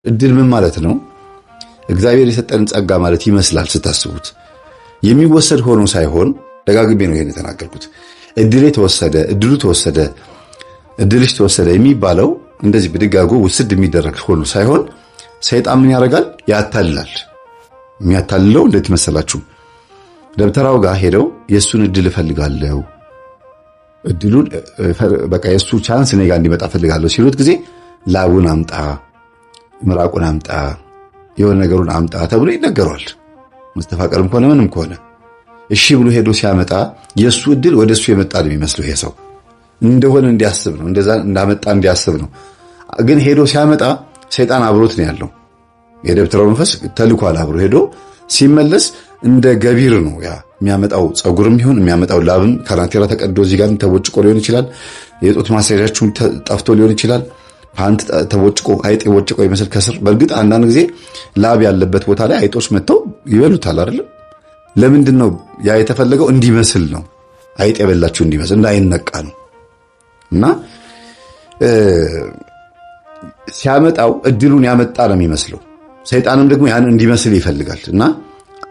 እድል ምን ማለት ነው? እግዚአብሔር የሰጠን ጸጋ ማለት ይመስላል ስታስቡት። የሚወሰድ ሆኖ ሳይሆን ደጋግሜ ነው ይሄን የተናገርኩት። እድሌ ተወሰደ፣ እድሉ ተወሰደ፣ እድልሽ ተወሰደ የሚባለው እንደዚህ ብድግ አድርጎ ውስድ የሚደረግ ሆኖ ሳይሆን ሰይጣን ምን ያደርጋል? ያታልላል። የሚያታልለው እንዴት መሰላችሁ? ደብተራው ጋር ሄደው የሱን እድል እፈልጋለሁ፣ እድሉን በቃ የሱ ቻንስ እኔ ጋር እንዲመጣ እፈልጋለሁ ሲሉት ጊዜ ላቡን አምጣ፣ ምራቁን አምጣ፣ የሆነ ነገሩን አምጣ ተብሎ ይነገረዋል። መስተፋቀርም ከሆነ ምንም ከሆነ እሺ ብሎ ሄዶ ሲያመጣ የሱ እድል ወደሱ የመጣ ነው የሚመስለው። ይሄ ሰው እንደሆነ እንዲያስብ ነው፣ እንደዛ እንዳመጣ እንዲያስብ ነው። ግን ሄዶ ሲያመጣ ሰይጣን አብሮት ነው ያለው። የደብተራው መንፈስ ተልኳል አብሮ ሄዶ ሲመለስ እንደ ገቢር ነው ያ የሚያመጣው። ጸጉርም ይሁን የሚያመጣው ላብም ካናቴራ ተቀዶ እዚህ ጋር ተቦጭቆ ሊሆን ይችላል። የጡት ማስያዣችሁ ጠፍቶ ሊሆን ይችላል። ፓንት ተቦጭቆ አይጥ የቦጭቆ ይመስል ከስር። በእርግጥ አንዳንድ ጊዜ ላብ ያለበት ቦታ ላይ አይጦች መጥተው ይበሉታል አይደል? ለምንድን ነው ያ የተፈለገው? እንዲመስል ነው። አይጥ የበላችሁ እንዲመስል እንዳይነቃ ነው። እና ሲያመጣው እድሉን ያመጣ ነው የሚመስለው። ሰይጣንም ደግሞ ያን እንዲመስል ይፈልጋል። እና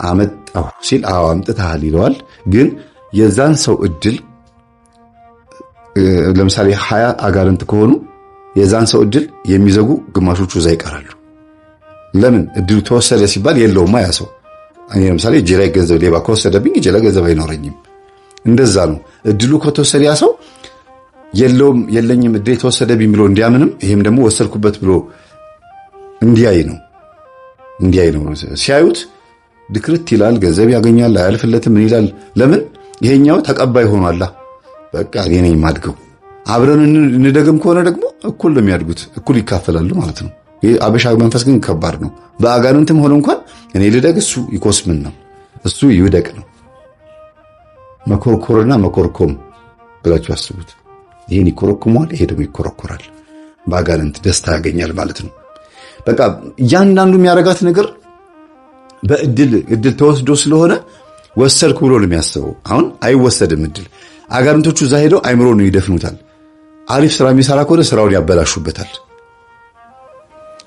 አመጣው ሲል አዎ አምጥተሃል ይለዋል። ግን የዛን ሰው እድል ለምሳሌ 20 አጋንንት ከሆኑ የዛን ሰው እድል የሚዘጉ ግማሾቹ እዛ ይቀራሉ። ለምን? እድሉ ተወሰደ ሲባል የለውማ ያ ሰው። እኔ ለምሳሌ እጄ ላይ ገንዘብ ሌባ ከወሰደብኝ እጄ ላይ ገንዘብ አይኖረኝም። እንደዛ ነው። እድሉ ከተወሰደ ያ ሰው የለውም የለኝም እድል የተወሰደብኝ ብሎ እንዲያምንም ይሄም ደግሞ ወሰድኩበት ብሎ እንዲያይ ነው። ሲያዩት ድክርት ይላል፣ ገንዘብ ያገኛል፣ አያልፍለትም። ምን ይላል? ለምን? ይሄኛው ተቀባይ ሆኗላ። በቃ እኔ ነኝ የማድገው። አብረን እንደገም ከሆነ ደግሞ እኩል ነው የሚያድጉት፣ እኩል ይካፈላሉ ማለት ነው። ይሄ አበሻ መንፈስ ግን ከባድ ነው። በአጋንንትም ሆነ እንኳን እኔ ልደግ እሱ ይኮስምን ነው፣ እሱ ይውደቅ ነው። መኮርኮርና መኮርኮም ብላችሁ አስቡት። ይሄን ይኮረኩመዋል፣ ይሄ ደግሞ ይኮረኮራል። በአጋንንት ደስታ ያገኛል ማለት ነው። በቃ እያንዳንዱ የሚያረጋት ነገር በእድል ተወስዶ ስለሆነ ወሰድኩ ብሎ ነው የሚያስበው። አሁን አይወሰድም እድል። አጋንንቶቹ እዛ ሄደው አይምሮ ነው ይደፍኑታል። አሪፍ ስራ የሚሰራ ከሆነ ስራውን ያበላሹበታል።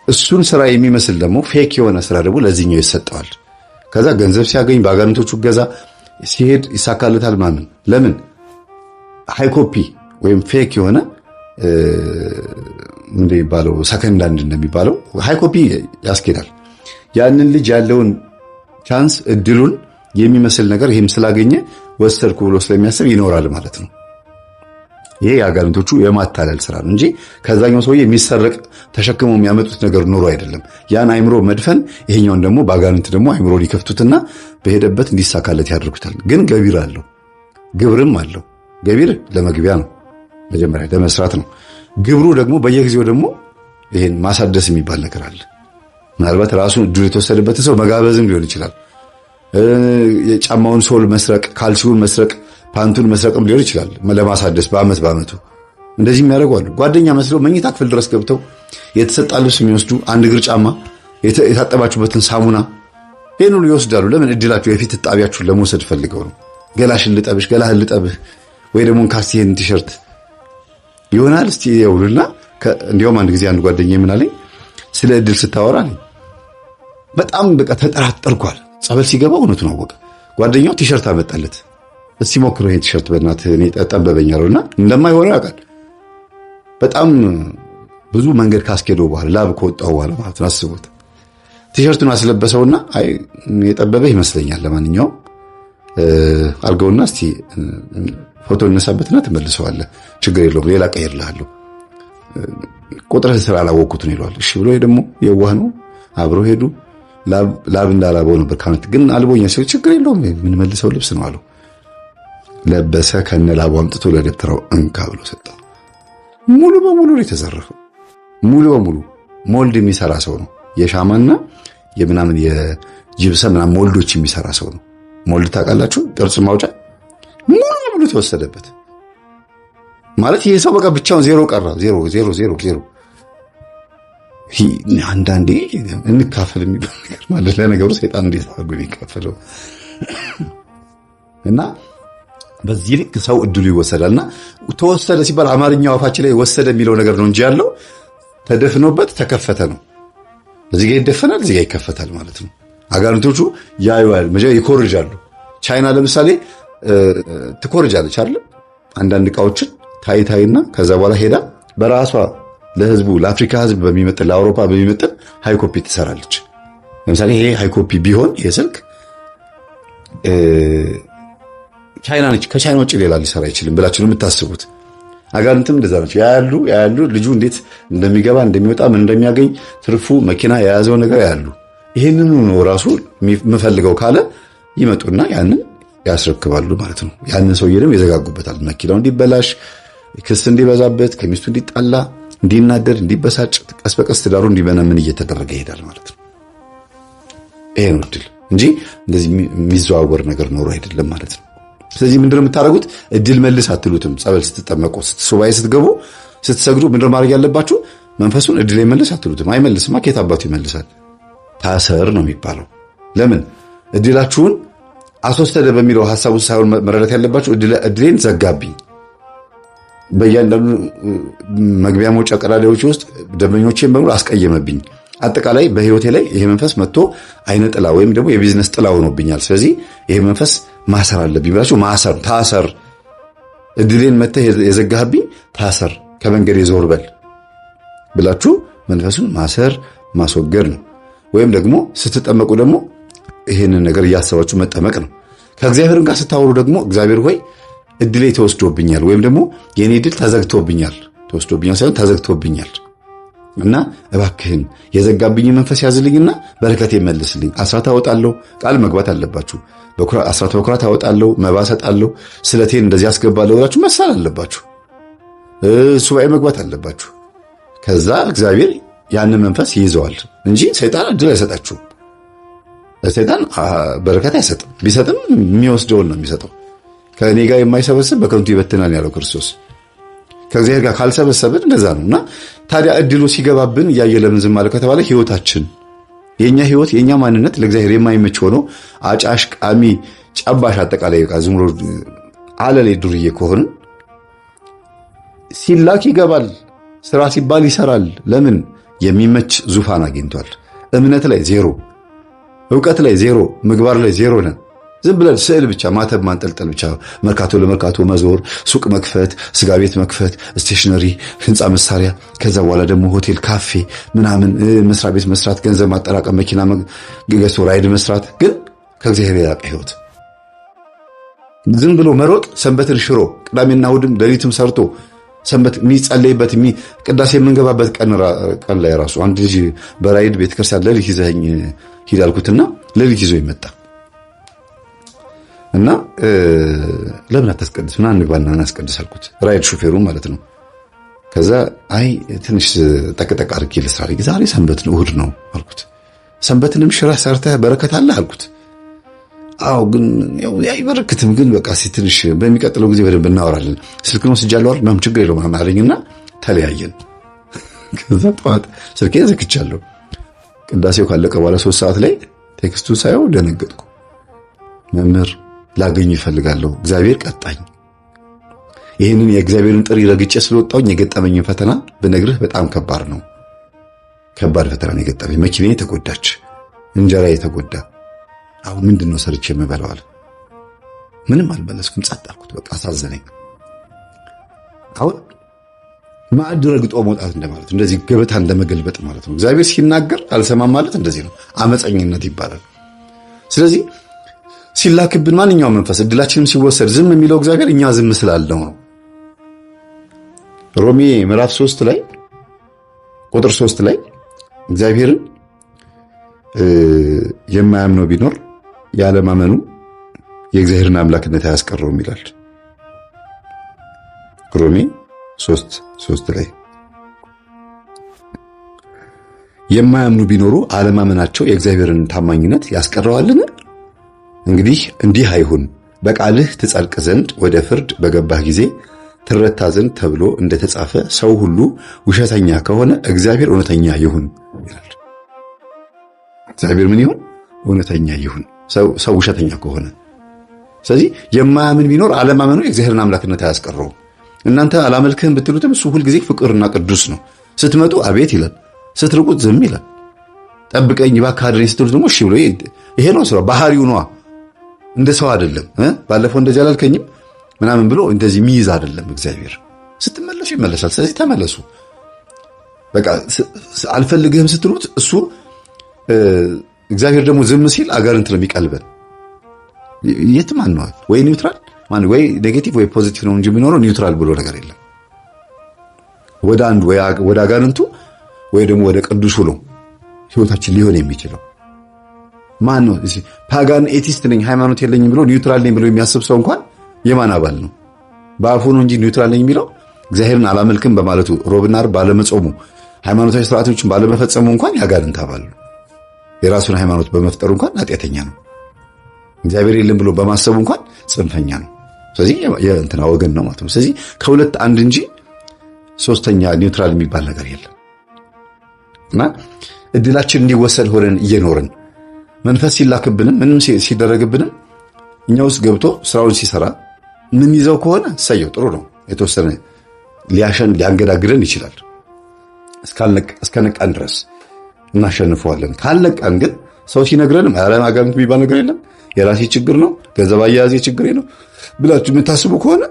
እሱን ስራ የሚመስል ደግሞ ፌክ የሆነ ስራ ደግሞ ለዚህኛው ይሰጠዋል። ከዛ ገንዘብ ሲያገኝ በአጋንንቶቹ ገዛ ሲሄድ ይሳካለታል። ማምን ለምን? ሃይ ኮፒ ወይም ፌክ የሆነ እንደሚባለው ሰከንድ አንድ እንደሚባለው ሃይ ኮፒ ያስኬዳል። ያንን ልጅ ያለውን ቻንስ እድሉን የሚመስል ነገር ይሄም ስላገኘ ወሰድኩ ብሎ ስለሚያስብ ይኖራል ማለት ነው። ይሄ የአጋንንቶቹ የማታለል ስራ ነው እንጂ ከዛኛው ሰውዬ የሚሰረቅ ተሸክመው የሚያመጡት ነገር ኖሮ አይደለም። ያን አይምሮ መድፈን፣ ይሄኛውን ደግሞ በአጋንንት ደግሞ አይምሮ ሊከፍቱትና በሄደበት እንዲሳካለት ያደርጉታል። ግን ገቢር አለው፣ ግብርም አለው። ገቢር ለመግቢያ ነው፣ መጀመሪያ ለመስራት ነው። ግብሩ ደግሞ በየጊዜው ደግሞ ይሄን ማሳደስ የሚባል ነገር አለ። ምናልባት ራሱን እድሉ የተወሰደበትን ሰው መጋበዝም ሊሆን ይችላል። የጫማውን ሶል መስረቅ፣ ካልሲውን መስረቅ፣ ፓንቱን መስረቅም ሊሆን ይችላል። ለማሳደስ በአመቱ እንደዚህ የሚያደርጉ አሉ። ጓደኛ መስለው መኝታ ክፍል ድረስ ገብተው የተሰጣ ልብስ የሚወስዱ፣ አንድ እግር ጫማ፣ የታጠባችሁበትን ሳሙና ይሄን ሁሉ ይወስዳሉ። ለምን? እድላችሁ የፊት እጣቢያችሁን ለመውሰድ ፈልገው ነው። ገላሽን ልጠብሽ፣ ገላህን ልጠብህ፣ ወይ ደግሞ ካስቲህን ቲሸርት ይሆናል እስቲ ይውልና እንዲያውም አንድ ጊዜ አንድ ጓደኛዬ ምን አለኝ፣ ስለ እድል ስታወራ በጣም በቃ ተጠራጠርኳል። ጸበል ሲገባ እውነቱን አወቀ። ጓደኛው ቲሸርት አመጣለት። እስቲ ሞክረው ይሄ ቲሸርት በእናትህ እኔ ጠበበኝ አለውና እንደማይሆነው ያውቃል። በጣም ብዙ መንገድ ካስኬደው በኋላ ላብ ከወጣው በኋላ ማለት ነው። አስቡት። ቲሸርቱን አስለበሰውና አይ የጠበበህ ይመስለኛል፣ ለማንኛውም አልገውና እስቲ ፎቶ እነሳበትና ትመልሰዋለህ፣ ችግር የለውም ሌላ ቀይርልሃለሁ፣ ቁጥርህ ስላላወቅኩት ነው ይለዋል። እሺ ብሎ ደግሞ የዋህ ነው። አብረው ሄዱ። ላብ እንዳላበው ነበር ካመት ግን አልቦኛ ሲል ችግር የለውም ምን መልሰው ልብስ ነው አለው። ለበሰ። ከነ ላቡ አምጥቶ ለደብተራው እንካ ብሎ ሰጠው። ሙሉ በሙሉ ነው የተዘረፈው። ሙሉ በሙሉ ሞልድ የሚሰራ ሰው ነው። የሻማና የምናምን የጅብሰም ምናምን ሞልዶች የሚሰራ ሰው ነው። ሞልድ ታውቃላችሁ? ቅርጽ ማውጫ ሙሉ በሙሉ ተወሰደበት ማለት ይሄ ሰው በቃ ብቻውን ዜሮ ቀራ። ዜሮ። አንዳንዴ እንካፈል የሚባል ነገር ማለት ለነገሩ ሰይጣን እንዴት አድርጎ ይካፈለው እና በዚህ ልክ ሰው እድሉ ይወሰዳልና ተወሰደ ሲባል አማርኛው አፋችን ላይ ወሰደ የሚለው ነገር ነው እንጂ ያለው ተደፍኖበት ተከፈተ ነው። እዚህ ጋር ይደፈናል፣ እዚህ ጋር ይከፈታል ማለት ነው። አጋንንቶቹ ያዩዋል፣ መጀመሪያ ይኮርጃሉ። ቻይና ለምሳሌ ትኮርጃለች አይደል? አንዳንድ እቃዎችን ታይታይና ከዛ በኋላ ሄዳ በራሷ ለህዝቡ ለአፍሪካ ህዝብ በሚመጥን ለአውሮፓ በሚመጥን ሃይኮፒ ትሰራለች። ለምሳሌ ይሄ ሃይኮፒ ቢሆን ይሄ ስልክ ቻይና ነች፣ ከቻይና ውጭ ሌላ ሊሰራ አይችልም ብላችሁ ነው የምታስቡት። አጋንንትም እንደዛ ናቸው። ያያሉ ልጁ እንዴት እንደሚገባ እንደሚወጣ ምን እንደሚያገኝ ትርፉ መኪና የያዘው ነገር ያያሉ። ይሄንን ነው ራሱ የምፈልገው ካለ ይመጡና ያንን ያስረክባሉ ማለት ነው። ያንን ሰውዬ ደግሞ ይዘጋጉበታል። መኪናው እንዲበላሽ፣ ክስ እንዲበዛበት፣ ከሚስቱ እንዲጣላ፣ እንዲናደድ፣ እንዲበሳጭ፣ ቀስ በቀስ ትዳሩ እንዲመነምን እየተደረገ ይሄዳል ማለት ነው። ይሄ ነው እድል እንጂ እንደዚህ የሚዘዋወር ነገር ኖሮ አይደለም ማለት ነው። ስለዚህ ምንድነው የምታደርጉት? እድል መልስ አትሉትም። ጸበል ስትጠመቁ፣ ሱባኤ ስትገቡ፣ ስትሰግዱ ምንድነው ማድረግ ያለባችሁ? መንፈሱን እድል መልስ አትሉትም። አይመልስማ፣ ከየት አባቱ ይመልሳል? ታሰር ነው የሚባለው። ለምን? እድላችሁን አስወሰደ በሚለው ሐሳብ ውስጥ ሳይሆን መረዳት ያለባችሁ እድሌን ዘጋብኝ፣ በእያንዳንዱ መግቢያ መውጫ ቀዳዳዎች ውስጥ ደንበኞቼን በሙሉ አስቀየመብኝ፣ አጠቃላይ በህይወቴ ላይ ይሄ መንፈስ መጥቶ አይነ ጥላ ወይም ደግሞ የቢዝነስ ጥላ ሆኖብኛል፣ ስለዚህ ይሄ መንፈስ ማሰር አለብኝ ብላችሁ ማሰር፣ ታሰር፣ እድሌን መተህ የዘጋህብኝ ታሰር፣ ከመንገድ ዞር በል ብላችሁ መንፈሱን ማሰር ማስወገድ ነው። ወይም ደግሞ ስትጠመቁ ደግሞ ይሄንን ነገር እያሰባችሁ መጠመቅ ነው። ከእግዚአብሔር ጋር ስታወሩ ደግሞ እግዚአብሔር ሆይ እድሌ ተወስዶብኛል ወይም ደግሞ የኔ እድል ተዘግቶብኛል፣ ተወስዶብኛል ሳይሆን ተዘግቶብኛል እና እባክህን የዘጋብኝ መንፈስ ያዝልኝና በረከቴ መልስልኝ። አስራት አወጣለሁ፣ ቃል መግባት አለባችሁ። አስራት በኩራት አወጣለሁ፣ መባ ሰጣለሁ፣ ስለቴን እንደዚህ አስገባለሁ ብላችሁ መሳል አለባችሁ። ሱባኤ መግባት አለባችሁ። ከዛ እግዚአብሔር ያንን መንፈስ ይይዘዋል እንጂ ሰይጣን እድል አይሰጣችሁም። ሰይጣን በረከት አይሰጥም። ቢሰጥም የሚወስደውን ነው የሚሰጠው። ከእኔ ጋር የማይሰበስብ በከንቱ ይበትናል ያለው ክርስቶስ። ከእግዚአብሔር ጋር ካልሰበሰብን እንደዛ ነው። እና ታዲያ እድሉ ሲገባብን እያየ ለምን ዝም አለ ከተባለ ህይወታችን፣ የኛ ህይወት፣ የኛ ማንነት ለእግዚአብሔር የማይመች ሆኖ አጫሽ፣ ቃሚ፣ ጨባሽ፣ አጠቃላይ በቃ ዝም ብሎ አለሌ ዱርዬ ከሆንን ሲላክ ይገባል፣ ስራ ሲባል ይሰራል። ለምን? የሚመች ዙፋን አግኝቷል። እምነት ላይ ዜሮ፣ ዕውቀት ላይ ዜሮ፣ ምግባር ላይ ዜሮ ነን። ዝም ብለን ስዕል ብቻ ማተብ ማንጠልጠል ብቻ፣ መርካቶ ለመርካቶ መዞር፣ ሱቅ መክፈት፣ ስጋ ቤት መክፈት፣ ስቴሽነሪ፣ ህንፃ መሳሪያ፣ ከዛ በኋላ ደግሞ ሆቴል፣ ካፌ ምናምን መስሪያ ቤት መስራት፣ ገንዘብ ማጠራቀም፣ መኪና ገዝቶ ራይድ መስራት፣ ግን ከእግዚአብሔር የራቀ ህይወት። ዝም ብሎ መሮጥ፣ ሰንበትን ሽሮ፣ ቅዳሜና እሑድም ሌሊትም ሰርቶ ሰንበት የሚጸለይበት ቅዳሴ የምንገባበት ቀን ላይ ራሱ አንድ ልጅ በራይድ ቤተክርስቲያን ሌሊት ይዘኸኝ ሂድ አልኩትና ሌሊት ይዞ ይመጣ እና ለምን አታስቀድስ ምናምን እንግባና እናስቀድስ አልኩት። ራይድ ሹፌሩ ማለት ነው። ከዛ አይ ትንሽ ጠቅጠቅ አድርጌ ልስራ፣ ዛሬ ሰንበት ነው እሑድ ነው አልኩት። ሰንበትንም ሽራ ሰርተህ በረከት አለ አልኩት። አዎ ግን ያው አይበረክትም፣ ግን በቃ ትንሽ በሚቀጥለው ጊዜ በደንብ እናወራለን፣ ስልክ ነው ስጃለሁ አይደል ምንም ችግር የለውም አለኝና ተለያየን። ከዛ ጠዋት ስልኬን ዘግቻለሁ። ቅዳሴው ካለቀ በኋላ 3 ሰዓት ላይ ቴክስቱን ሳየው ደነገጥኩ። መምህር ላገኝ ይፈልጋለሁ፣ እግዚአብሔር ቀጣኝ። ይህንን የእግዚአብሔርን ጥሪ ረግጬ ስለወጣሁኝ የገጠመኝን ፈተና ብነግርህ በጣም ከባድ ነው። ከባድ ፈተና ነው የገጠመኝ። መኪናዬ ተጎዳች፣ እንጀራዬ ተጎዳ። አሁን ምንድነው ሰርቼ የምበላው አለ። ምንም አልመለስኩም፣ ጸጥ አልኩት። በቃ አሳዘነኝ። አሁን ማዕድ ረግጦ መውጣት እንደማለት እንደዚህ ገበታ እንደመገልበጥ ማለት ነው። እግዚአብሔር ሲናገር አልሰማም ማለት እንደዚህ ነው፣ አመፀኝነት ይባላል። ስለዚህ ሲላክብን ማንኛውም መንፈስ እድላችንም ሲወሰድ ዝም የሚለው እግዚአብሔር እኛ ዝም ስላልነው ነው። ሮሜ ምዕራፍ 3 ላይ ቁጥር 3 ላይ እግዚአብሔርን የማያምነው ቢኖር ያለማመኑ የእግዚአብሔርን አምላክነት አያስቀረውም ይላል። ሮሜ 3:3 ላይ የማያምኑ ቢኖሩ አለማመናቸው የእግዚአብሔርን ታማኝነት ያስቀረዋልን? እንግዲህ እንዲህ አይሁን፣ በቃልህ ትጸድቅ ዘንድ ወደ ፍርድ በገባህ ጊዜ ትረታ ዘንድ ተብሎ እንደተጻፈ ሰው ሁሉ ውሸተኛ ከሆነ እግዚአብሔር እውነተኛ ይሁን ይላል። እግዚአብሔር ምን ይሁን? እውነተኛ ይሁን። ሰው ውሸተኛ ከሆነ። ስለዚህ የማያምን ቢኖር አለማመኑ የእግዚአብሔርን አምላክነት አያስቀረውም። እናንተ አላመልክህም ብትሉትም እሱ ሁልጊዜ ፍቅርና ቅዱስ ነው። ስትመጡ አቤት ይላል፣ ስትርቁት ዝም ይላል። ጠብቀኝ እባክህ አድረኝ ስትሉት ደግሞ እሺ ብሎ ይሄ ነው ስራው፣ ባህሪው ነው። እንደ ሰው አይደለም። ባለፈው እንደዚህ አላልከኝም ምናምን ብሎ እንደዚህ የሚይዝ አይደለም እግዚአብሔር። ስትመለሱ ይመለሳል። ስለዚህ ተመለሱ። በቃ አልፈልግህም ስትሉት እሱ እግዚአብሔር ደግሞ ዝም ሲል አጋንንት ነው የሚቀልበን። የትም አንዋል ወይ ኒውትራል ማን ወይ ኔጌቲቭ ወይ ፖዚቲቭ ነው እንጂ የሚኖረው ኒውትራል ብሎ ነገር የለም። ወደ አንድ ወይ ወደ አጋንንቱ ወይ ደግሞ ወደ ቅዱሱ ነው ህይወታችን ሊሆን የሚችለው። ማን ነው እዚህ ፓጋን ኤቲስት ነኝ ሃይማኖት የለኝም ብሎ ኒውትራል ነኝ ብሎ የሚያስብ ሰው እንኳን የማን አባል ነው? በአፉ ነው እንጂ ኒውትራል ነኝ የሚለው እግዚአብሔርን አላመልክም በማለቱ ሮብና ዓርብ ባለመጾሙ ሃይማኖታዊ ስርዓቶችን ባለመፈጸሙ እንኳን ያጋንንት አባል ነው። የራሱን ሃይማኖት በመፍጠሩ እንኳን ኃጢአተኛ ነው። እግዚአብሔር የለም ብሎ በማሰቡ እንኳን ጽንፈኛ ነው። ስለዚህ የእንትና ወገን ነው ማለት ነው። ስለዚህ ከሁለት አንድ እንጂ ሶስተኛ ኒውትራል የሚባል ነገር የለም። እና እድላችን እንዲወሰድ ሆነን እየኖርን መንፈስ ሲላክብንም ምንም ሲደረግብንም እኛ ውስጥ ገብቶ ስራውን ሲሰራ ምን ይዘው ከሆነ ሰየው ጥሩ ነው። የተወሰነ ሊያንገዳግረን ይችላል። እስከነቃን ድረስ እናሸንፈዋለን። ካልነቃን ግን ሰው ሲነግረንም ኧረ አጋንንት የሚባል ነገር የለም የራሴ ችግር ነው ገንዘብ አያያዜ ችግሬ ነው ብላችሁ የምታስቡ ከሆነ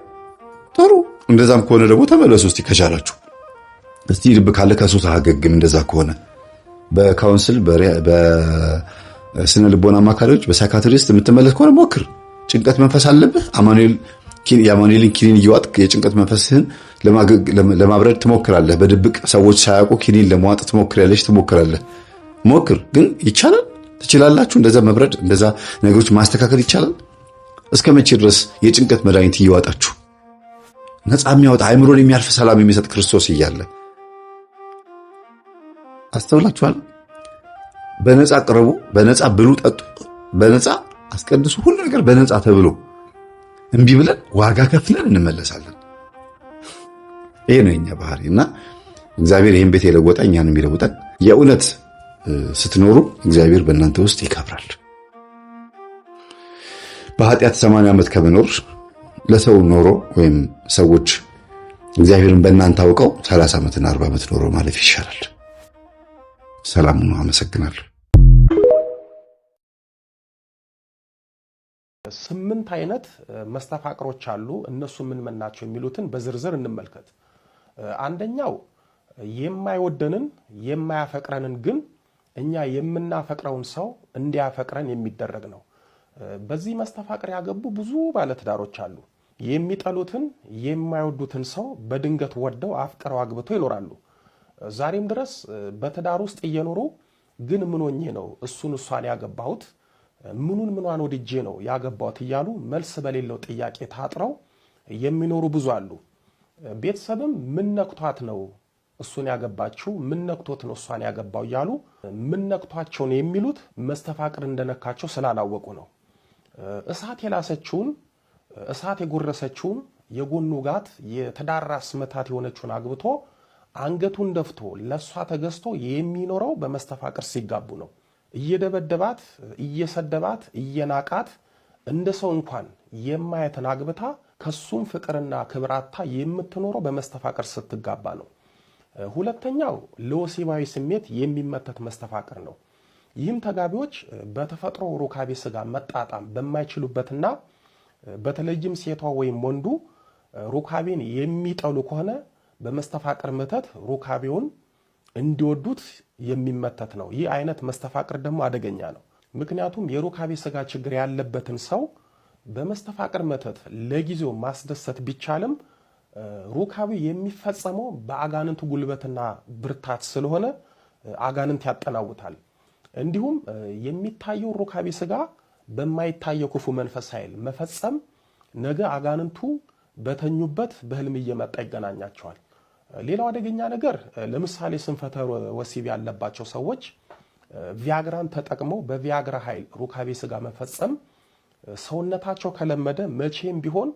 ጥሩ። እንደዛም ከሆነ ደግሞ ተመለሱ እስቲ ከቻላችሁ። እስቲ ልብ ካለ ከሱስ አገግም። እንደዛ ከሆነ በካውንስል በስነ ልቦና አማካሪዎች በሳይካትሪስት የምትመለስ ከሆነ ሞክር። ጭንቀት መንፈስ አለብህ የአማኑኤልን ኪኒን እየዋጥክ የጭንቀት መንፈስህን ለማብረድ ትሞክራለህ። በድብቅ ሰዎች ሳያውቁ ኪኒን ለመዋጥ ትሞክራለህ። ሞክር። ግን ይቻላል? ትችላላችሁ? እንደዛ መብረድ እንደዛ ነገሮች ማስተካከል ይቻላል? እስከ መቼ ድረስ የጭንቀት መድኃኒት እየዋጣችሁ? ነፃ የሚያወጣ አእምሮን የሚያልፍ ሰላም የሚሰጥ ክርስቶስ እያለ አስተውላችኋል? በነፃ ቅረቡ፣ በነፃ ብሉ፣ ጠጡ፣ በነፃ አስቀድሱ፣ ሁሉ ነገር በነፃ ተብሎ እምቢ ብለን ዋጋ ከፍለን እንመለሳለን። ይሄ ነው የኛ ባህሪ እና እግዚአብሔር ይህን ቤት የለወጠ እኛንም የሚለውጠን የእውነት ስትኖሩ እግዚአብሔር በእናንተ ውስጥ ይከብራል። በኃጢአት 80 ዓመት ከመኖር ለሰው ኖሮ ወይም ሰዎች እግዚአብሔርን በእናንተ አውቀው 30 ዓመትና 40 ዓመት ኖሮ ማለፍ ይሻላል። ሰላም ነው። አመሰግናለሁ። 8 አይነት መስተፋቅሮች አሉ። እነሱ ምን ናቸው የሚሉትን በዝርዝር እንመልከት። አንደኛው የማይወደንን የማያፈቅረንን ግን እኛ የምናፈቅረውን ሰው እንዲያፈቅረን የሚደረግ ነው። በዚህ መስተፋቅር ያገቡ ብዙ ባለትዳሮች አሉ። የሚጠሉትን የማይወዱትን ሰው በድንገት ወደው አፍቅረው አግብተው ይኖራሉ። ዛሬም ድረስ በትዳር ውስጥ እየኖሩ ግን ምን ሆኜ ነው እሷን ያገባሁት፣ ምኗን ወድጄ ነው ያገባሁት እያሉ መልስ በሌለው ጥያቄ ታጥረው የሚኖሩ ብዙ አሉ። ቤተሰብም ምን ነክቷት ነው እሱን ያገባችው፣ ምን ነክቶት ነው እሷን ያገባው እያሉ ምን ነክቷቸው ነው የሚሉት መስተፋቅር እንደነካቸው ስላላወቁ ነው። እሳት የላሰችውን እሳት የጎረሰችውን የጎኑ ጋት የተዳራስ መታት የሆነችውን አግብቶ አንገቱን ደፍቶ ለሷ ተገዝቶ የሚኖረው በመስተፋቅር ሲጋቡ ነው። እየደበደባት እየሰደባት እየናቃት እንደ ሰው እንኳን የማየትን አግብታ ከሱም ፍቅርና ክብራታ የምትኖረው በመስተፋቅር ስትጋባ ነው። ሁለተኛው ለወሲባዊ ስሜት የሚመተት መስተፋቅር ነው። ይህም ተጋቢዎች በተፈጥሮ ሩካቤ ስጋ መጣጣም በማይችሉበትና በተለይም ሴቷ ወይም ወንዱ ሩካቤን የሚጠሉ ከሆነ በመስተፋቅር መተት ሩካቤውን እንዲወዱት የሚመተት ነው። ይህ አይነት መስተፋቅር ደግሞ አደገኛ ነው። ምክንያቱም የሩካቤ ስጋ ችግር ያለበትን ሰው በመስተፋቅር መተት ለጊዜው ማስደሰት ቢቻልም ሩካቤ የሚፈጸመው በአጋንንቱ ጉልበትና ብርታት ስለሆነ አጋንንት ያጠናውታል። እንዲሁም የሚታየው ሩካቤ ስጋ በማይታየው ክፉ መንፈስ ኃይል መፈጸም ነገ አጋንንቱ በተኙበት በህልም እየመጣ ይገናኛቸዋል። ሌላው አደገኛ ነገር ለምሳሌ ስንፈተ ወሲብ ያለባቸው ሰዎች ቪያግራን ተጠቅመው በቪያግራ ኃይል ሩካቤ ስጋ መፈጸም ሰውነታቸው ከለመደ መቼም ቢሆን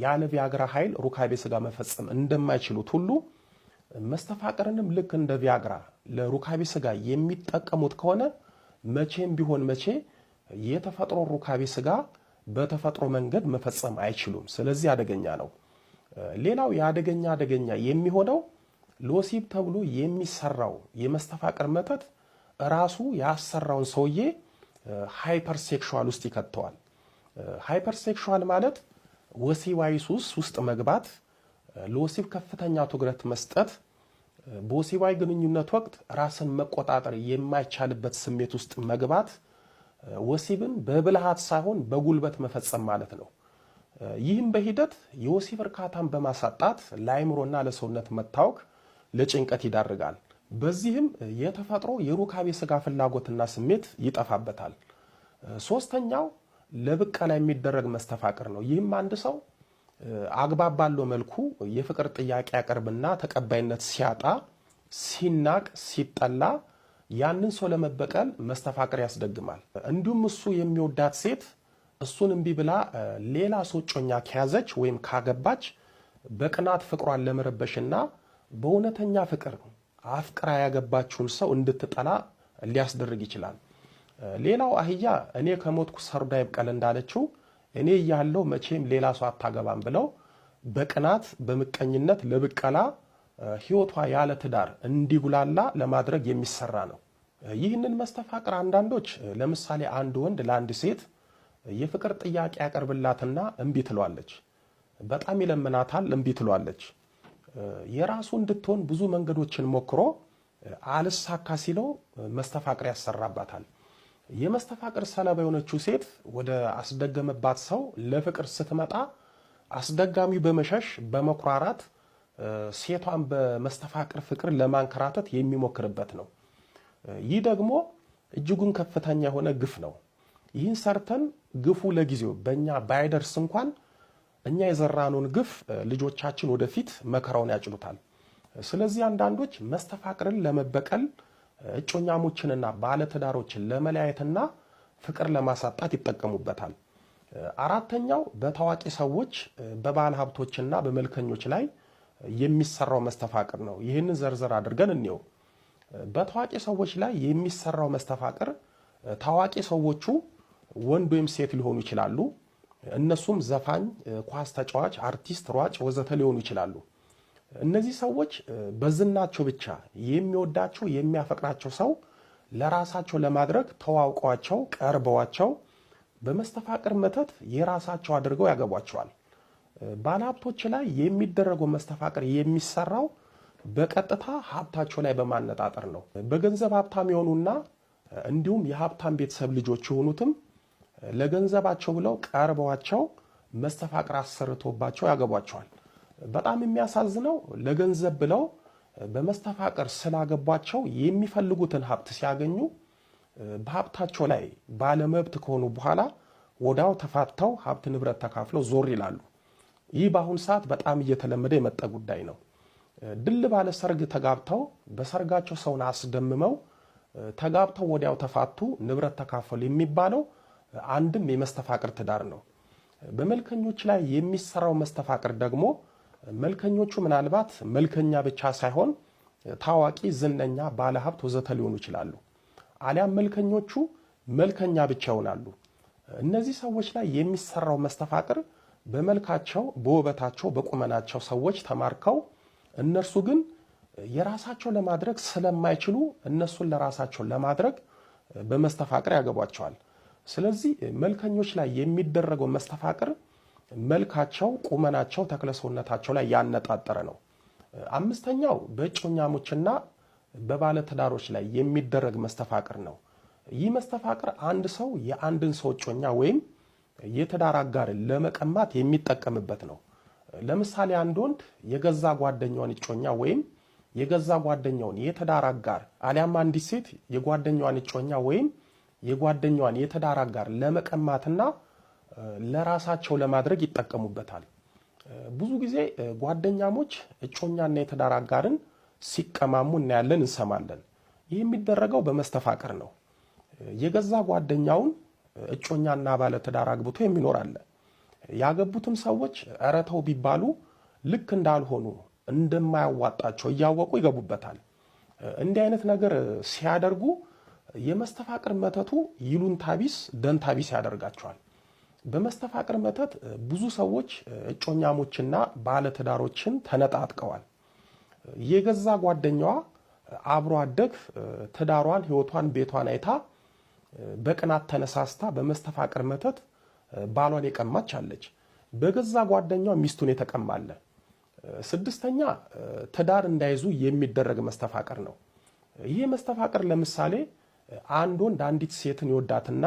ያለ ቪያግራ ኃይል ሩካቤ ስጋ መፈጸም እንደማይችሉት ሁሉ መስተፋቅርንም ልክ እንደ ቪያግራ ለሩካቤ ስጋ የሚጠቀሙት ከሆነ መቼም ቢሆን መቼ የተፈጥሮ ሩካቤ ስጋ በተፈጥሮ መንገድ መፈጸም አይችሉም። ስለዚህ አደገኛ ነው። ሌላው የአደገኛ የሚሆነው ለወሲብ ተብሎ የሚሰራው የመስተፋቅር መተት ራሱ ያሰራውን ሰውዬ ሃይፐር ሴክሹዋል ውስጥ ይከተዋል። ሃይፐር ሴክሹዋል ማለት ወሲባዊ ሱስ ውስጥ መግባት፣ ለወሲብ ከፍተኛ ትኩረት መስጠት፣ በወሲባዊ ግንኙነት ወቅት ራስን መቆጣጠር የማይቻልበት ስሜት ውስጥ መግባት፣ ወሲብን በብልሃት ሳይሆን በጉልበት መፈጸም ማለት ነው። ይህም በሂደት የወሲብ እርካታን በማሳጣት ለአይምሮና ለሰውነት መታወክ፣ ለጭንቀት ይዳርጋል። በዚህም የተፈጥሮ የሩካቤ ስጋ ፍላጎትና ስሜት ይጠፋበታል። ሶስተኛው ለብቀላ የሚደረግ መስተፋቅር ነው። ይህም አንድ ሰው አግባብ ባለው መልኩ የፍቅር ጥያቄ ያቀርብና ተቀባይነት ሲያጣ፣ ሲናቅ፣ ሲጠላ ያንን ሰው ለመበቀል መስተፋቅር ያስደግማል። እንዲሁም እሱ የሚወዳት ሴት እሱን እምቢ ብላ ሌላ ሰው እጮኛ ከያዘች ወይም ካገባች በቅናት ፍቅሯን ለመረበሽና በእውነተኛ ፍቅር አፍቅራ ያገባችውን ሰው እንድትጠላ ሊያስደርግ ይችላል። ሌላው አህያ እኔ ከሞትኩ ሰርዶ ይብቀል እንዳለችው እኔ እያለሁ መቼም ሌላ ሰው አታገባም ብለው በቅናት በምቀኝነት ለብቀላ ህይወቷ ያለ ትዳር እንዲጉላላ ለማድረግ የሚሰራ ነው። ይህንን መስተፋቅር አንዳንዶች ለምሳሌ አንድ ወንድ ለአንድ ሴት የፍቅር ጥያቄ ያቀርብላትና እምቢ ትሏለች። በጣም ይለምናታል፣ እምቢ ትሏለች። የራሱ እንድትሆን ብዙ መንገዶችን ሞክሮ አልሳካ ሲለው መስተፋቅር ያሰራባታል። የመስተፋቅር ሰለባ የሆነችው ሴት ወደ አስደገመባት ሰው ለፍቅር ስትመጣ አስደጋሚው በመሸሽ በመኩራራት ሴቷን በመስተፋቅር ፍቅር ለማንከራተት የሚሞክርበት ነው። ይህ ደግሞ እጅጉን ከፍተኛ የሆነ ግፍ ነው። ይህን ሰርተን ግፉ ለጊዜው በእኛ ባይደርስ እንኳን እኛ የዘራነውን ግፍ ልጆቻችን ወደፊት መከራውን ያጭሉታል። ስለዚህ አንዳንዶች መስተፋቅርን ለመበቀል እጮኛሞችንና ባለትዳሮችን ለመለያየትና ፍቅር ለማሳጣት ይጠቀሙበታል። አራተኛው በታዋቂ ሰዎች በባለ ሀብቶችና በመልከኞች ላይ የሚሰራው መስተፋቅር ነው። ይህንን ዘርዘር አድርገን እንየው። በታዋቂ ሰዎች ላይ የሚሰራው መስተፋቅር ታዋቂ ሰዎቹ ወንድ ወይም ሴት ሊሆኑ ይችላሉ። እነሱም ዘፋኝ፣ ኳስ ተጫዋች፣ አርቲስት፣ ሯጭ ወዘተ ሊሆኑ ይችላሉ። እነዚህ ሰዎች በዝናቸው ብቻ የሚወዳቸው የሚያፈቅራቸው ሰው ለራሳቸው ለማድረግ ተዋውቀዋቸው ቀርበዋቸው በመስተፋቅር መተት የራሳቸው አድርገው ያገቧቸዋል። ባለሀብቶች ላይ የሚደረገው መስተፋቅር የሚሰራው በቀጥታ ሀብታቸው ላይ በማነጣጠር ነው። በገንዘብ ሀብታም የሆኑና እንዲሁም የሀብታም ቤተሰብ ልጆች የሆኑትም ለገንዘባቸው ብለው ቀርበዋቸው መስተፋቅር አሰርቶባቸው ያገቧቸዋል። በጣም የሚያሳዝነው ለገንዘብ ብለው በመስተፋቅር ስላገቧቸው የሚፈልጉትን ሀብት ሲያገኙ በሀብታቸው ላይ ባለመብት ከሆኑ በኋላ ወዲያው ተፋተው ሀብት ንብረት ተካፍለው ዞር ይላሉ። ይህ በአሁኑ ሰዓት በጣም እየተለመደ የመጣ ጉዳይ ነው። ድል ባለ ሰርግ ተጋብተው በሰርጋቸው ሰውን አስደምመው ተጋብተው ወዲያው ተፋቱ፣ ንብረት ተካፈሉ የሚባለው አንድም የመስተፋቅር ትዳር ነው። በመልከኞች ላይ የሚሰራው መስተፋቅር ደግሞ መልከኞቹ ምናልባት መልከኛ ብቻ ሳይሆን ታዋቂ፣ ዝነኛ፣ ባለሀብት ወዘተ ሊሆኑ ይችላሉ። አሊያም መልከኞቹ መልከኛ ብቻ ይሆናሉ። እነዚህ ሰዎች ላይ የሚሰራው መስተፋቅር በመልካቸው፣ በውበታቸው፣ በቁመናቸው ሰዎች ተማርከው እነርሱ ግን የራሳቸው ለማድረግ ስለማይችሉ እነሱን ለራሳቸው ለማድረግ በመስተፋቅር ያገቧቸዋል። ስለዚህ መልከኞች ላይ የሚደረገው መስተፋቅር መልካቸው፣ ቁመናቸው፣ ተክለሰውነታቸው ላይ ያነጣጠረ ነው። አምስተኛው በእጮኛሞችና በባለትዳሮች ላይ የሚደረግ መስተፋቅር ነው። ይህ መስተፋቅር አንድ ሰው የአንድን ሰው እጮኛ ወይም የትዳር አጋርን ለመቀማት የሚጠቀምበት ነው። ለምሳሌ አንድ ወንድ የገዛ ጓደኛውን እጮኛ ወይም የገዛ ጓደኛውን የትዳር አጋር አሊያም አንዲት ሴት የጓደኛዋን እጮኛ ወይም የጓደኛዋን የትዳር አጋር ለመቀማትና ለራሳቸው ለማድረግ ይጠቀሙበታል። ብዙ ጊዜ ጓደኛሞች እጮኛና የትዳር አጋርን ሲቀማሙ እናያለን፣ እንሰማለን። ይህ የሚደረገው በመስተፋቅር ነው። የገዛ ጓደኛውን እጮኛና ባለ ትዳር አግብቶ የሚኖር አለ። ያገቡትም ሰዎች ኧረ ተው ቢባሉ ልክ እንዳልሆኑ እንደማያዋጣቸው እያወቁ ይገቡበታል። እንዲህ አይነት ነገር ሲያደርጉ የመስተፋቅር መተቱ ይሉንታ ቢስ ደንታ ቢስ ያደርጋቸዋል። በመስተፋቅር መተት ብዙ ሰዎች እጮኛሞችና ባለትዳሮችን ተነጣጥቀዋል። የገዛ ጓደኛዋ አብሮ አደግ ትዳሯን፣ ህይወቷን፣ ቤቷን አይታ በቅናት ተነሳስታ በመስተፋቅር መተት ባሏን የቀማች አለች። በገዛ ጓደኛው ሚስቱን የተቀማለ። ስድስተኛ ትዳር እንዳይዙ የሚደረግ መስተፋቅር ነው። ይህ መስተፋቅር ለምሳሌ አንድ ወንድ አንዲት ሴትን ይወዳትና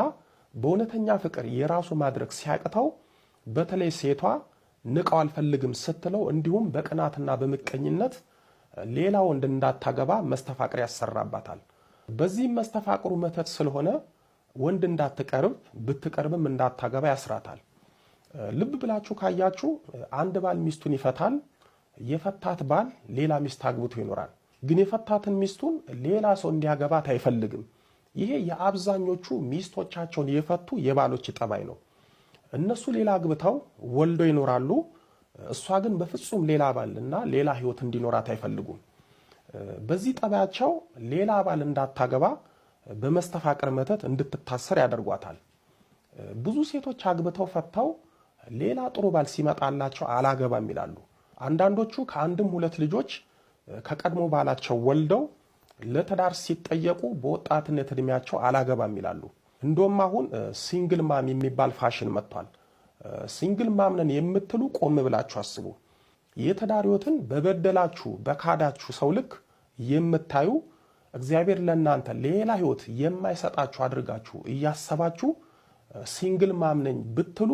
በእውነተኛ ፍቅር የራሱ ማድረግ ሲያቅተው በተለይ ሴቷ ንቀው አልፈልግም ስትለው እንዲሁም በቅናትና በምቀኝነት ሌላ ወንድ እንዳታገባ መስተፋቅር ያሰራባታል። በዚህም መስተፋቅሩ መተት ስለሆነ ወንድ እንዳትቀርብ ብትቀርብም እንዳታገባ ያስራታል። ልብ ብላችሁ ካያችሁ አንድ ባል ሚስቱን ይፈታል። የፈታት ባል ሌላ ሚስት አግብቶ ይኖራል። ግን የፈታትን ሚስቱን ሌላ ሰው እንዲያገባት አይፈልግም። ይሄ የአብዛኞቹ ሚስቶቻቸውን የፈቱ የባሎች ጠባይ ነው። እነሱ ሌላ አግብተው ወልደው ይኖራሉ። እሷ ግን በፍጹም ሌላ ባልና ሌላ ህይወት እንዲኖራት አይፈልጉም። በዚህ ጠባያቸው ሌላ ባል እንዳታገባ በመስተፋቅር መተት እንድትታሰር ያደርጓታል። ብዙ ሴቶች አግብተው ፈተው ሌላ ጥሩ ባል ሲመጣላቸው አላገባም ይላሉ። አንዳንዶቹ ከአንድም ሁለት ልጆች ከቀድሞ ባላቸው ወልደው ለትዳር ሲጠየቁ በወጣትነት እድሜያቸው አላገባም ይላሉ። እንደውም አሁን ሲንግል ማም የሚባል ፋሽን መጥቷል። ሲንግል ማም ነን የምትሉ ቆም ብላችሁ አስቡ። የትዳር ህይወትን በበደላችሁ በካዳችሁ ሰው ልክ የምታዩ እግዚአብሔር ለእናንተ ሌላ ህይወት የማይሰጣችሁ አድርጋችሁ እያሰባችሁ ሲንግል ማም ነኝ ብትሉ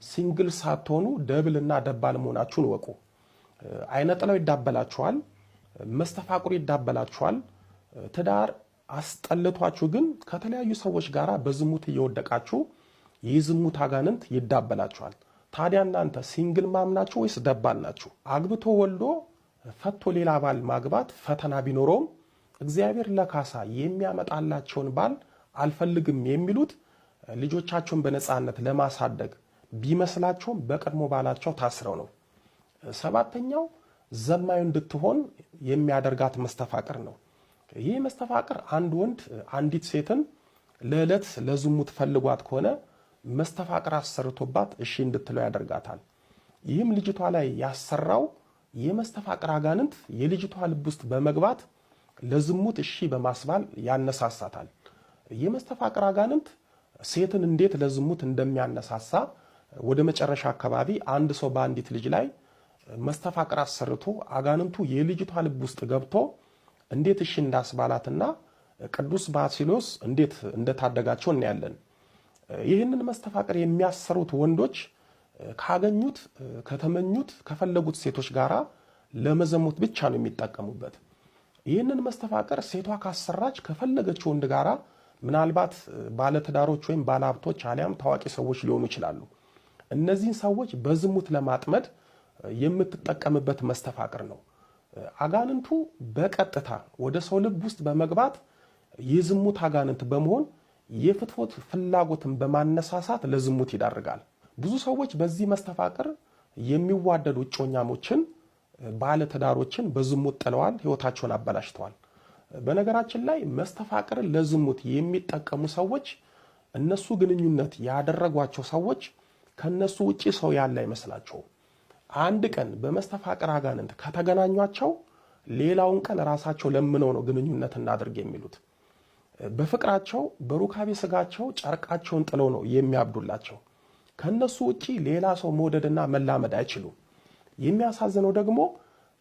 ሲንግል ሳትሆኑ ደብልና ደባል መሆናችሁን ወቁ። አይነጥለው ይዳበላችኋል፣ መስተፋቅሩ ይዳበላችኋል። ትዳር አስጠልቷችሁ ግን ከተለያዩ ሰዎች ጋር በዝሙት እየወደቃችሁ የዝሙት አጋንንት ይዳበላችኋል። ታዲያ እናንተ ሲንግል ማም ናችሁ ወይስ ደባል ናችሁ? አግብቶ ወልዶ ፈቶ ሌላ ባል ማግባት ፈተና ቢኖረውም እግዚአብሔር ለካሳ የሚያመጣላቸውን ባል አልፈልግም የሚሉት ልጆቻቸውን በነፃነት ለማሳደግ ቢመስላቸውም በቀድሞ ባላቸው ታስረው ነው። ሰባተኛው ዘማዩ እንድትሆን የሚያደርጋት መስተፋቅር ነው። ይህ መስተፋቅር አንድ ወንድ አንዲት ሴትን ለዕለት ለዝሙት ፈልጓት ከሆነ መስተፋቅር አሰርቶባት እሺ እንድትለው ያደርጋታል። ይህም ልጅቷ ላይ ያሰራው የመስተፋቅር አጋንንት የልጅቷ ልብ ውስጥ በመግባት ለዝሙት እሺ በማስባል ያነሳሳታል። የመስተፋቅር አጋንንት ሴትን እንዴት ለዝሙት እንደሚያነሳሳ ወደ መጨረሻ አካባቢ አንድ ሰው በአንዲት ልጅ ላይ መስተፋቅር አሰርቶ አጋንንቱ የልጅቷ ልብ ውስጥ ገብቶ እንዴት እሺ እንዳስባላትና ቅዱስ ባሲሎስ እንዴት እንደታደጋቸው እናያለን። ይህንን መስተፋቅር የሚያሰሩት ወንዶች ካገኙት፣ ከተመኙት፣ ከፈለጉት ሴቶች ጋር ለመዘሙት ብቻ ነው የሚጠቀሙበት። ይህንን መስተፋቅር ሴቷ ካሰራች ከፈለገችው ወንድ ጋራ ምናልባት ባለትዳሮች ወይም ባለሀብቶች አሊያም ታዋቂ ሰዎች ሊሆኑ ይችላሉ። እነዚህን ሰዎች በዝሙት ለማጥመድ የምትጠቀምበት መስተፋቅር ነው። አጋንንቱ በቀጥታ ወደ ሰው ልብ ውስጥ በመግባት የዝሙት አጋንንት በመሆን የፍትወት ፍላጎትን በማነሳሳት ለዝሙት ይዳርጋል። ብዙ ሰዎች በዚህ መስተፋቅር የሚዋደዱ እጮኛሞችን፣ ባለትዳሮችን በዝሙት ጥለዋል፣ ህይወታቸውን አበላሽተዋል። በነገራችን ላይ መስተፋቅርን ለዝሙት የሚጠቀሙ ሰዎች እነሱ ግንኙነት ያደረጓቸው ሰዎች ከነሱ ውጪ ሰው ያለ አይመስላቸውም። አንድ ቀን በመስተፋቅር አጋንንት ከተገናኟቸው ሌላውን ቀን ራሳቸው ለምነው ነው ግንኙነት እናድርግ የሚሉት። በፍቅራቸው በሩካቤ ስጋቸው ጨርቃቸውን ጥለው ነው የሚያብዱላቸው። ከነሱ ውጪ ሌላ ሰው መውደድና መላመድ አይችሉም። የሚያሳዝነው ደግሞ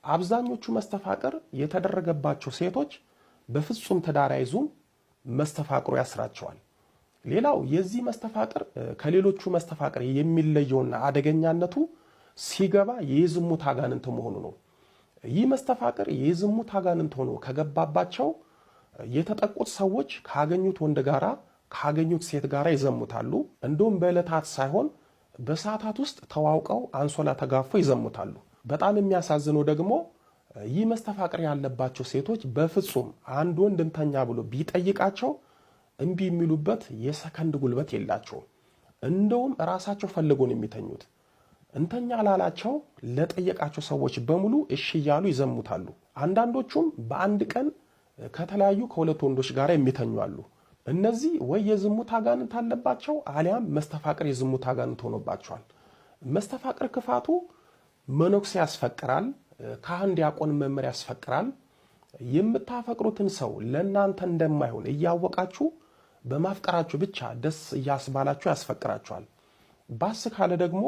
አብዛኞቹ መስተፋቅር የተደረገባቸው ሴቶች በፍጹም ትዳር አይዙም፣ መስተፋቅሩ ያስራቸዋል። ሌላው የዚህ መስተፋቅር ከሌሎቹ መስተፋቅር የሚለየውና አደገኛነቱ ሲገባ የዝሙት አጋንንት መሆኑ ነው። ይህ መስተፋቅር የዝሙት አጋንንት ሆኖ ከገባባቸው የተጠቁት ሰዎች ካገኙት ወንድ ጋራ ካገኙት ሴት ጋራ ይዘሙታሉ። እንደውም በዕለታት ሳይሆን በሰዓታት ውስጥ ተዋውቀው አንሶላ ተጋፎ ይዘሙታሉ። በጣም የሚያሳዝነው ደግሞ ይህ መስተፋቅር ያለባቸው ሴቶች በፍጹም አንድ ወንድ እንተኛ ብሎ ቢጠይቃቸው እምቢ የሚሉበት የሰከንድ ጉልበት የላቸውም። እንደውም ራሳቸው ፈልጎ ነው የሚተኙት። እንተኛ ላላቸው ለጠየቃቸው ሰዎች በሙሉ እሺ እያሉ ይዘሙታሉ። አንዳንዶቹም በአንድ ቀን ከተለያዩ ከሁለት ወንዶች ጋር የሚተኙ አሉ። እነዚህ ወይ የዝሙት አጋንንት አለባቸው አሊያም መስተፋቅር የዝሙት አጋንንት ሆኖባቸዋል። መስተፋቅር ክፋቱ መነኩሴ ያስፈቅራል፣ ካህን ዲያቆን መምህር ያስፈቅራል፣ የምታፈቅሩትን ሰው ለእናንተ እንደማይሆን እያወቃችሁ በማፍቀራችሁ ብቻ ደስ እያስባላችሁ ያስፈቅራችኋል። ባስ ካለ ደግሞ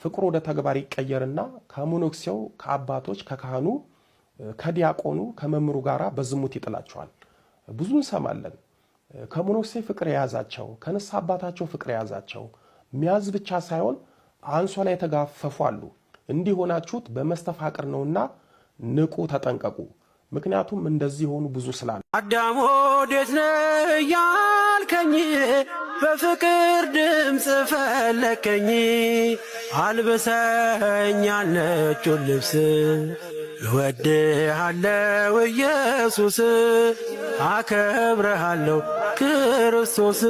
ፍቅሩ ወደ ተግባር ይቀየርና ከሞኖክሴው፣ ከአባቶች፣ ከካህኑ፣ ከዲያቆኑ፣ ከመምሩ ጋር በዝሙት ይጥላቸዋል። ብዙ እንሰማለን። ከሞኖክሴ ፍቅር የያዛቸው፣ ከንስሐ አባታቸው ፍቅር የያዛቸው ሚያዝ ብቻ ሳይሆን አንሶላ የተጋፈፉ አሉ። እንዲህ ሆናችሁት በመስተፋቅር ነውና ንቁ፣ ተጠንቀቁ። ምክንያቱም እንደዚህ የሆኑ ብዙ ስላሉ። አዳም ወዴት ነህ ያልከኝ፣ በፍቅር ድምፅ ፈለከኝ። አልብሰኛል ነጩን ልብስ፣ እወድሃለሁ ኢየሱስ፣ አከብረሃለሁ ክርስቶስ።